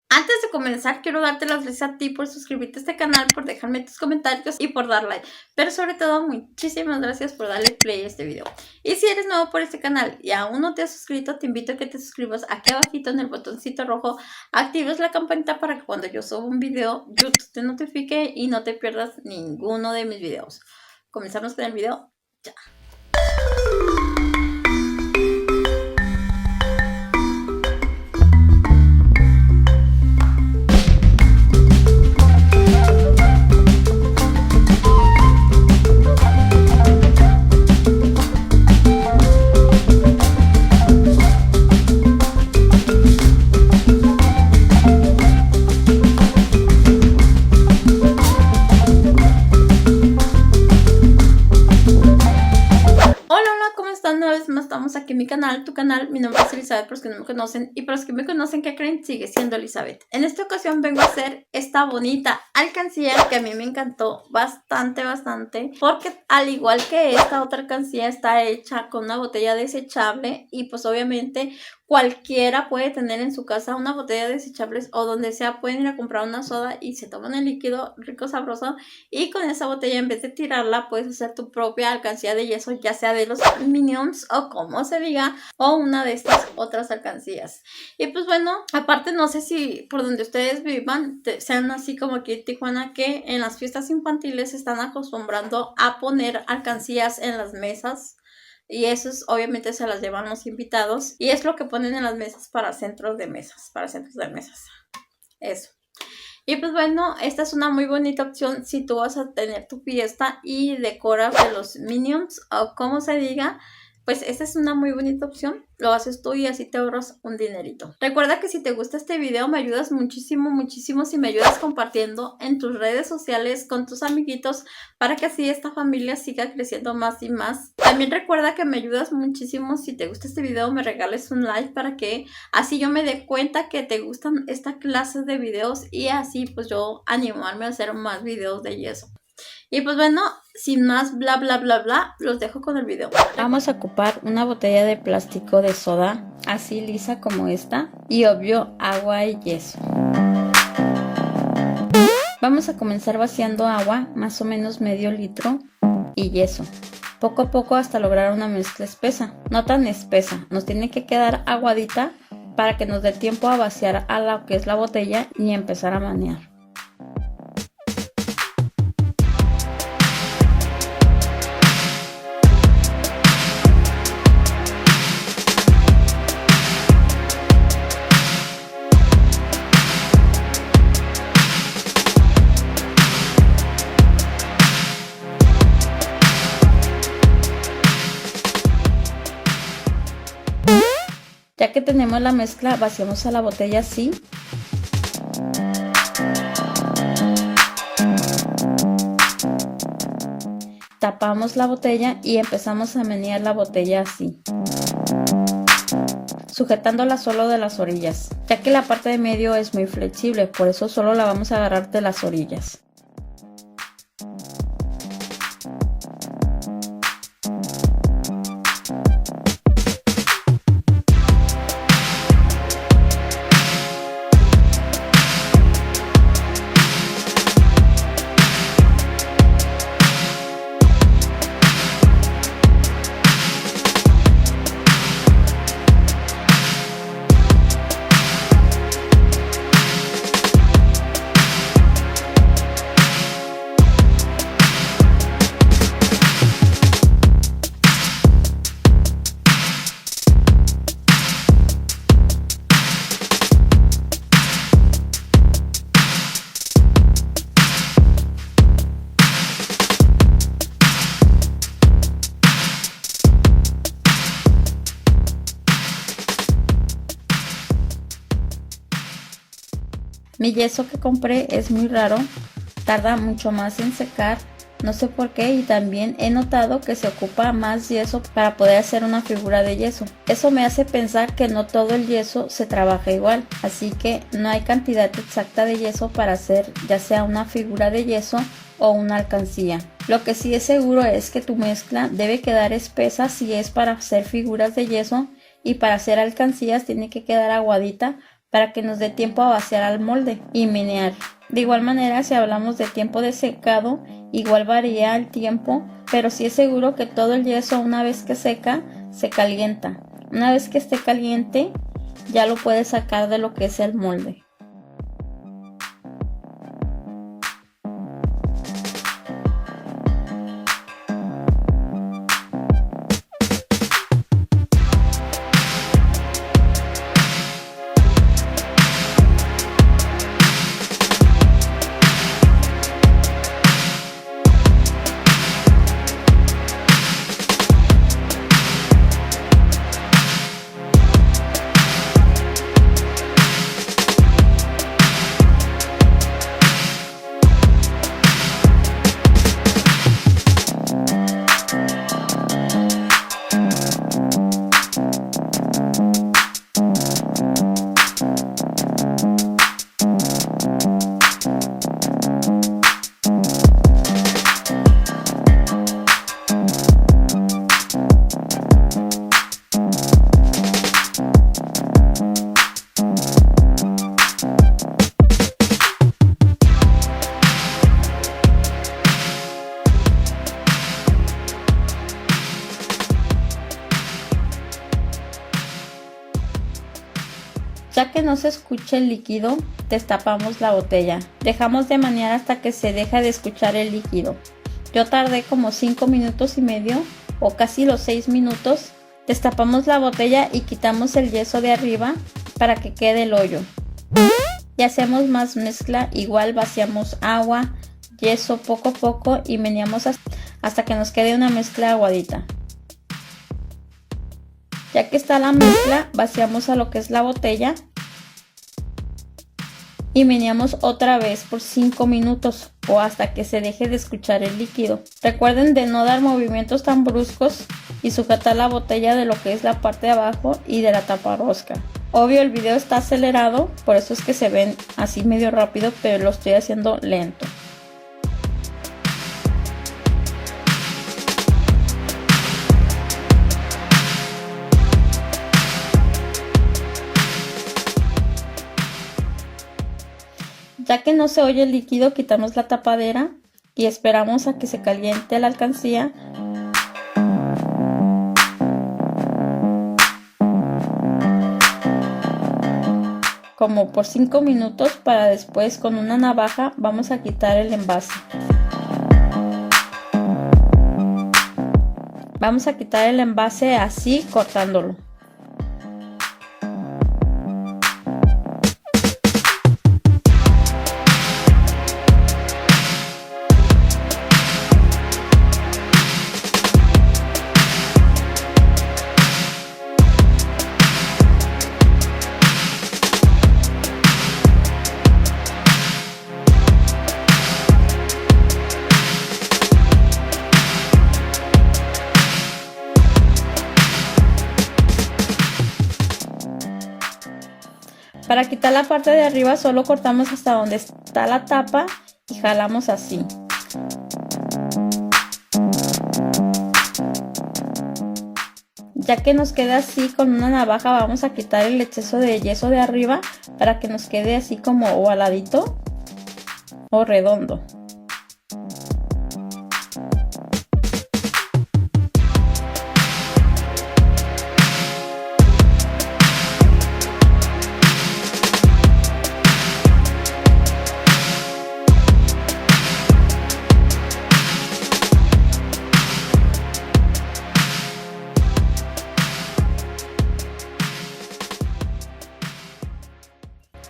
Antes de comenzar, quiero darte las gracias a ti por suscribirte a este canal, por dejarme tus comentarios y por dar like. Pero sobre todo, muchísimas gracias por darle play a este video. Y si eres nuevo por este canal y aún no te has suscrito, te invito a que te suscribas aquí abajito en el botoncito rojo. Actives la campanita para que cuando yo suba un video, YouTube te notifique y no te pierdas ninguno de mis videos. Comenzamos con el video. Ya. Una vez más estamos aquí en mi canal, tu canal. Mi nombre es Elizabeth, para los que no me conocen, y para los que me conocen, ¿qué creen? Sigue siendo Elizabeth. En esta ocasión vengo a hacer esta bonita alcancía que a mí me encantó bastante, porque al igual que esta otra alcancía está hecha con una botella desechable y pues obviamente cualquiera puede tener en su casa una botella desechable o donde sea pueden ir a comprar una soda y se toman el líquido rico, sabroso, y con esa botella en vez de tirarla puedes hacer tu propia alcancía de yeso, ya sea de los Minions o como se diga, o una de estas otras alcancías. Y pues bueno, aparte no sé si por donde ustedes vivan sean así como aquí en Tijuana, que en las fiestas infantiles se están acostumbrando a poner alcancías en las mesas. Y eso es, obviamente se las llevan los invitados. Y es lo que ponen en las mesas para centros de mesas. Eso. Y pues bueno, esta es una muy bonita opción si tú vas a tener tu fiesta y decoras de los Minions o como se diga. Pues esta es una muy bonita opción. Lo haces tú y así te ahorras un dinerito. Recuerda que si te gusta este video me ayudas muchísimo si me ayudas compartiendo en tus redes sociales con tus amiguitos para que así esta familia siga creciendo más y más. También recuerda que me ayudas muchísimo si te gusta este video, me regales un like para que así yo me dé cuenta que te gustan esta clase de videos y así pues yo animarme a hacer más videos de yeso. Y pues bueno, sin más bla los dejo con el video. Vamos a ocupar una botella de plástico de soda, así lisa como esta, y obvio agua y yeso. Vamos a comenzar vaciando agua, más o menos medio litro, y yeso. Poco a poco hasta lograr una mezcla espesa, no tan espesa, nos tiene que quedar aguadita para que nos dé tiempo a vaciar a lo que es la botella y empezar a manear. Ya que tenemos la mezcla, vaciamos a la botella así. Tapamos la botella y empezamos a menear la botella así, sujetándola solo de las orillas, ya que la parte de medio es muy flexible, por eso solo la vamos a agarrar de las orillas. Mi yeso que compré es muy raro, tarda mucho más en secar, no sé por qué, y también he notado que se ocupa más yeso para poder hacer una figura de yeso. Eso me hace pensar que no todo el yeso se trabaja igual, así que no hay cantidad exacta de yeso para hacer ya sea una figura de yeso o una alcancía. Lo que sí es seguro es que tu mezcla debe quedar espesa si es para hacer figuras de yeso, y para hacer alcancías tiene que quedar aguadita para que nos dé tiempo a vaciar al molde y menear. De igual manera, si hablamos de tiempo de secado, igual varía el tiempo, pero sí es seguro que todo el yeso una vez que seca, se calienta. Una vez que esté caliente, ya lo puedes sacar de lo que es el molde. Ya que no se escuche el líquido, destapamos la botella. Dejamos de manear hasta que se deja de escuchar el líquido. Yo tardé como 5 minutos y medio o casi los 6 minutos. Destapamos la botella y quitamos el yeso de arriba para que quede el hoyo. Y hacemos más mezcla, igual vaciamos agua, yeso poco a poco y meneamos hasta que nos quede una mezcla aguadita. Ya que está la mezcla, vaciamos a lo que es la botella y meneamos otra vez por 5 minutos o hasta que se deje de escuchar el líquido. Recuerden de no dar movimientos tan bruscos y sujetar la botella de lo que es la parte de abajo y de la taparrosca. Obvio, el video está acelerado, por eso es que se ven así medio rápido, pero lo estoy haciendo lento. Ya que no se oye el líquido, quitamos la tapadera y esperamos a que se caliente la alcancía. Como por 5 minutos para después con una navaja vamos a quitar el envase. Vamos a quitar el envase así cortándolo. Para quitar la parte de arriba solo cortamos hasta donde está la tapa y jalamos así. Ya que nos queda así con una navaja vamos a quitar el exceso de yeso de arriba para que nos quede así como ovaladito o redondo.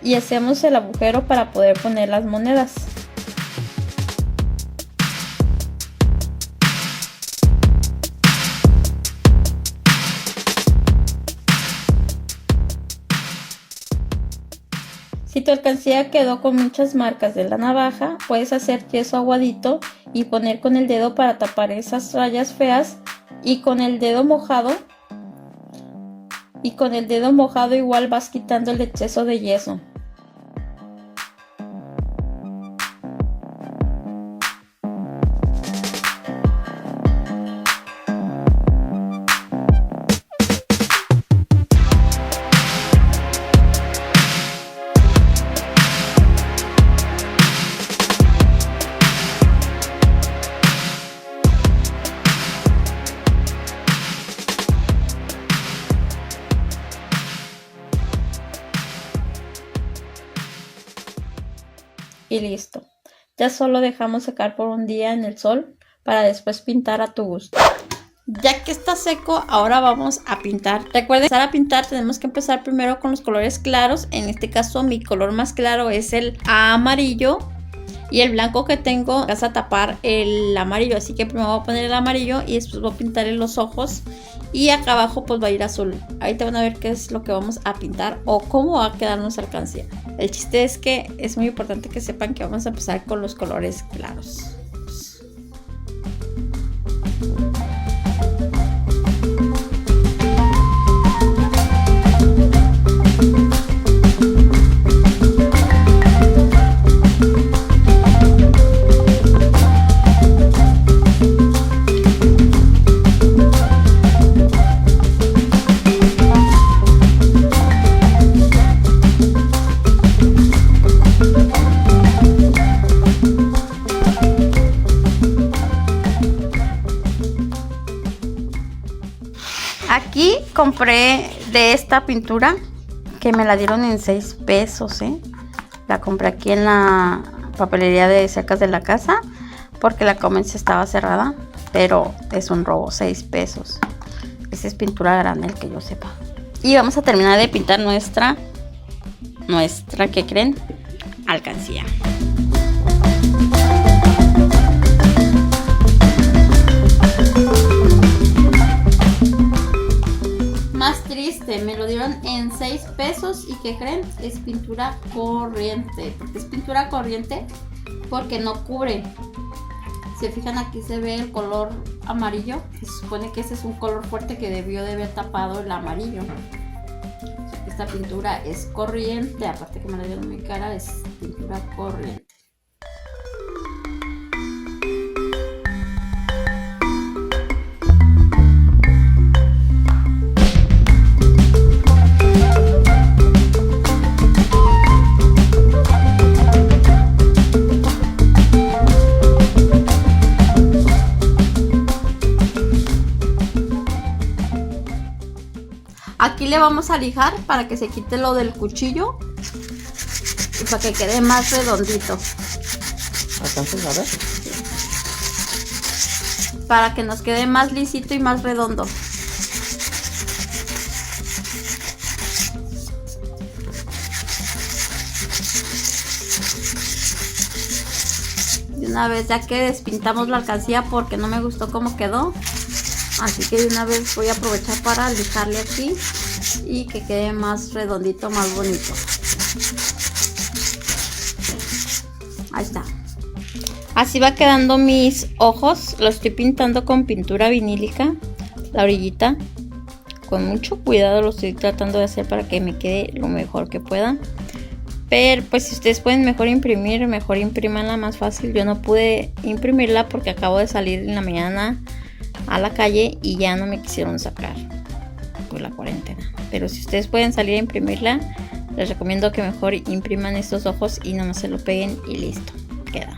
Y hacemos el agujero para poder poner las monedas. Si tu alcancía quedó con muchas marcas de la navaja, puedes hacer yeso aguadito y poner con el dedo para tapar esas rayas feas y con el dedo mojado igual vas quitando el exceso de yeso. y listo. Ya solo dejamos secar por un día en el sol para después pintar a tu gusto. Ya que está seco, ahora vamos a pintar. Recuerden, para pintar tenemos que empezar primero con los colores claros. En este caso mi color más claro es el amarillo. Y el blanco que tengo vas a tapar el amarillo. Así que primero voy a poner el amarillo y después voy a pintar en los ojos. Y acá abajo pues va a ir azul. Ahorita van a ver qué es lo que vamos a pintar o cómo va a quedar nuestra alcancía. El chiste es que es muy importante que sepan que vamos a empezar con los colores claros. Aquí compré de esta pintura que me la dieron en 6 pesos, La compré aquí en la papelería de cerca de la casa porque la Comex estaba cerrada, pero es un robo, 6 pesos. Esa es pintura granel que yo sepa. Y vamos a terminar de pintar nuestra, ¿qué creen? Alcancía. Más triste, me lo dieron en 6 pesos y ¿qué creen? Es pintura corriente. ¿Por qué es pintura corriente? Porque no cubre. Si fijan, aquí se ve el color amarillo. Se supone que ese es un color fuerte que debió de haber tapado el amarillo. Esta pintura es corriente, aparte que me la dieron muy cara, es pintura corriente. Aquí le vamos a lijar para que se quite lo del cuchillo y para que quede más redondito. ¿Alcanzas a ver? Para que nos quede más lisito y más redondo. De una vez, ya que despintamos la alcancía porque no me gustó cómo quedó. Así que de una vez voy a aprovechar para lijarle aquí y que quede más redondito, más bonito. Ahí está. Así va quedando mis ojos. Lo estoy pintando con pintura vinílica, la orillita. Con mucho cuidado lo estoy tratando de hacer para que me quede lo mejor que pueda. Pero pues si ustedes pueden mejor imprimir, mejor imprimanla más fácil. Yo no pude imprimirla porque acabo de salir en la mañana a la calle y ya no me quisieron sacar por la cuarentena. Pero si ustedes pueden salir a imprimirla, les recomiendo que mejor impriman estos ojos y nomás se lo peguen y listo, queda.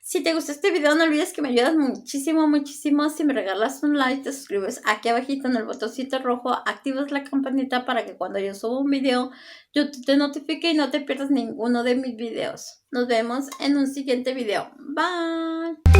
Si te gustó este video, no olvides que me ayudas muchísimo, muchísimo si me regalas un like, te suscribes aquí abajito en el botoncito rojo, activas la campanita para que cuando yo suba un video, YouTube te notifique y no te pierdas ninguno de mis videos. Nos vemos en un siguiente video. Bye.